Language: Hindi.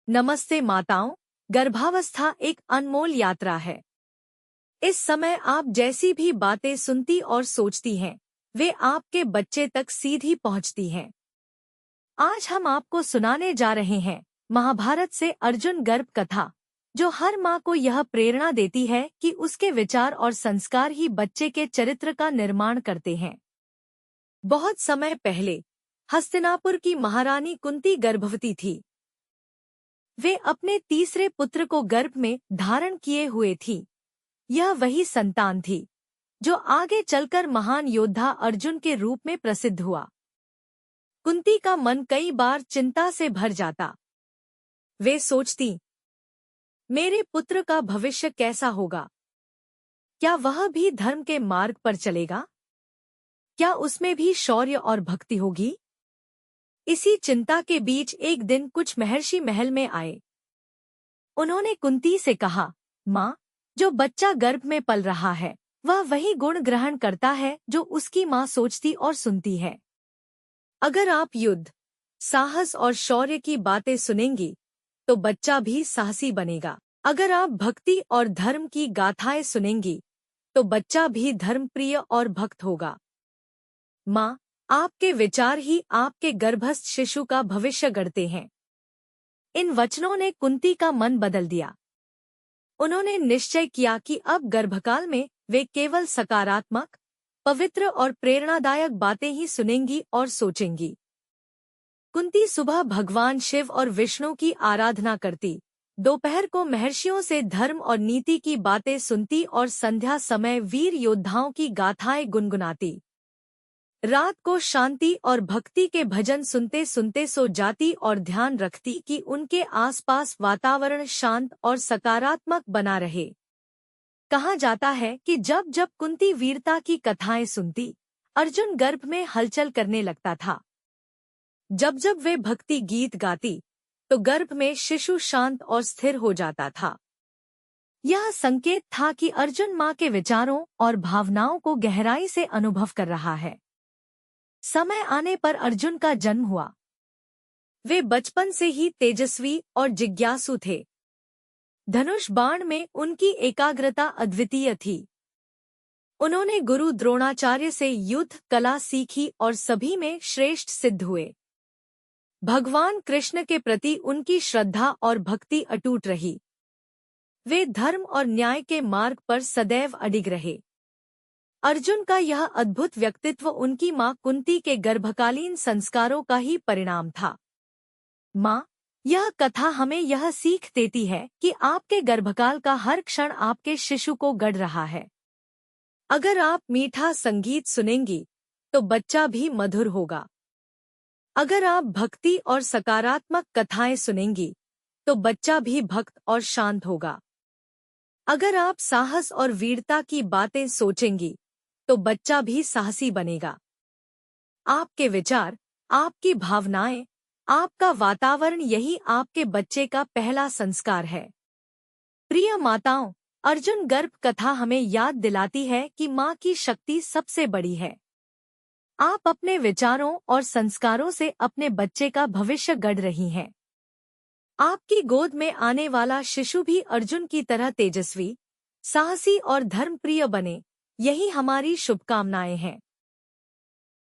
नमस्ते माताओं, गर्भावस्था एक अनमोल यात्रा है। इस समय आप जैसी भी बातें सुनती और सोचती हैं, वे आपके बच्चे तक सीधी पहुंचती हैं। आज हम आपको सुनाने जा रहे हैं महाभारत से अर्जुन गर्भ कथा, जो हर माँ को यह प्रेरणा देती है कि उसके विचार और संस्कार ही बच्चे के चरित्र का निर्माण करते हैं। बहुत समय पहले हस्तिनापुर की महारानी कुंती गर्भवती थी। वे अपने तीसरे पुत्र को गर्भ में धारण किए हुए थी। यह वही संतान थी जो आगे चलकर महान योद्धा अर्जुन के रूप में प्रसिद्ध हुआ। कुंती का मन कई बार चिंता से भर जाता। वे सोचती, मेरे पुत्र का भविष्य कैसा होगा? क्या वह भी धर्म के मार्ग पर चलेगा? क्या उसमें भी शौर्य और भक्ति होगी? इसी चिंता के बीच एक दिन कुछ महर्षि महल में आए। उन्होंने कुंती से कहा, माँ, जो बच्चा गर्भ में पल रहा है वह वही गुण ग्रहण करता है जो उसकी माँ सोचती और सुनती है। अगर आप युद्ध, साहस और शौर्य की बातें सुनेंगी तो बच्चा भी साहसी बनेगा। अगर आप भक्ति और धर्म की गाथाएं सुनेंगी तो बच्चा भी धर्मप्रिय और भक्त होगा। माँ, आपके विचार ही आपके गर्भस्थ शिशु का भविष्य गढ़ते हैं। इन वचनों ने कुंती का मन बदल दिया। उन्होंने निश्चय किया कि अब गर्भकाल में वे केवल सकारात्मक, पवित्र और प्रेरणादायक बातें ही सुनेंगी और सोचेंगी। कुंती सुबह भगवान शिव और विष्णु की आराधना करती, दोपहर को महर्षियों से धर्म और नीति की बातें सुनती और संध्या समय वीर योद्धाओं की गाथाएं गुनगुनाती। रात को शांति और भक्ति के भजन सुनते सुनते सो जाती और ध्यान रखती कि उनके आसपास वातावरण शांत और सकारात्मक बना रहे। कहा जाता है कि जब जब कुंती वीरता की कथाएं सुनती, अर्जुन गर्भ में हलचल करने लगता था। जब जब वे भक्ति गीत गाती तो गर्भ में शिशु शांत और स्थिर हो जाता था। यह संकेत था कि अर्जुन माँ के विचारों और भावनाओं को गहराई से अनुभव कर रहा है। समय आने पर अर्जुन का जन्म हुआ। वे बचपन से ही तेजस्वी और जिज्ञासु थे। धनुष बाण में उनकी एकाग्रता अद्वितीय थी। उन्होंने गुरु द्रोणाचार्य से युद्ध कला सीखी और सभी में श्रेष्ठ सिद्ध हुए। भगवान कृष्ण के प्रति उनकी श्रद्धा और भक्ति अटूट रही। वे धर्म और न्याय के मार्ग पर सदैव अडिग रहे। अर्जुन का यह अद्भुत व्यक्तित्व उनकी माँ कुंती के गर्भकालीन संस्कारों का ही परिणाम था। माँ, यह कथा हमें यह सीख देती है कि आपके गर्भकाल का हर क्षण आपके शिशु को गढ़ रहा है। अगर आप मीठा संगीत सुनेंगी तो बच्चा भी मधुर होगा। अगर आप भक्ति और सकारात्मक कथाएं सुनेंगी तो बच्चा भी भक्त और शांत होगा। अगर आप साहस और वीरता की बातें सोचेंगी तो बच्चा भी साहसी बनेगा। आपके विचार, आपकी भावनाएं, आपका वातावरण यही आपके बच्चे का पहला संस्कार है। प्रिय माताओं, अर्जुन गर्भ कथा हमें याद दिलाती है कि माँ की शक्ति सबसे बड़ी है। आप अपने विचारों और संस्कारों से अपने बच्चे का भविष्य गढ़ रही हैं। आपकी गोद में आने वाला शिशु भी अर्जुन की तरह तेजस्वी, साहसी और धर्मप्रिय बने, यही हमारी शुभकामनाएं हैं।